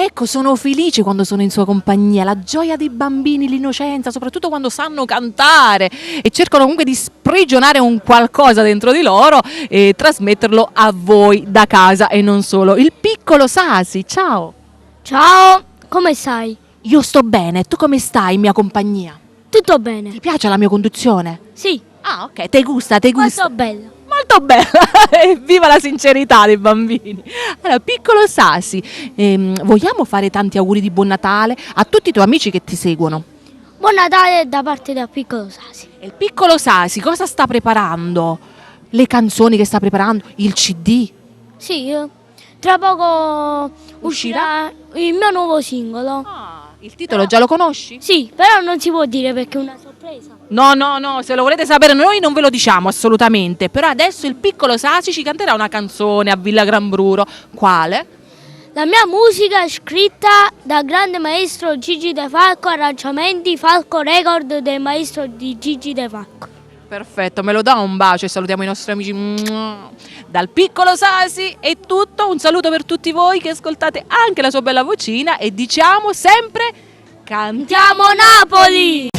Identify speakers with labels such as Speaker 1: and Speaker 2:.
Speaker 1: Ecco, sono felici quando sono in sua compagnia, la gioia dei bambini, l'innocenza, soprattutto quando sanno cantare e cercano comunque di sprigionare un qualcosa dentro di loro e trasmetterlo a voi da casa e non solo. Il piccolo Sasi, ciao!
Speaker 2: Ciao, come stai?
Speaker 1: Io sto bene, tu come stai in mia compagnia?
Speaker 2: Tutto bene?
Speaker 1: Ti piace la mia conduzione?
Speaker 2: Sì,
Speaker 1: Ah, ok, te gusta, te gusta.
Speaker 2: molto bella.
Speaker 1: Molto bella, viva la sincerità dei bambini. Allora, piccolo Sasi, vogliamo fare tanti auguri di buon Natale a tutti i tuoi amici che ti seguono.
Speaker 2: Buon Natale da parte del piccolo Sasi.
Speaker 1: E il piccolo Sasi cosa sta preparando? Le canzoni che sta preparando? Il CD?
Speaker 2: Sì, tra poco uscirà il mio nuovo singolo.
Speaker 1: Il titolo già lo conosci?
Speaker 2: Sì, però non si può dire perché è una sorpresa.
Speaker 1: No, se lo volete sapere noi non ve lo diciamo assolutamente, però adesso il piccolo Sasi ci canterà una canzone a Villa Grambruro. Quale?
Speaker 2: La mia musica è scritta dal grande maestro Gigi De Falco, arrangiamenti Falco Record del maestro di Gigi De Falco.
Speaker 1: Perfetto, me lo dà un bacio e salutiamo i nostri amici. Dal piccolo Sasi è tutto, un saluto per tutti voi che ascoltate anche la sua bella vocina e diciamo sempre cantiamo
Speaker 2: Andiamo Napoli!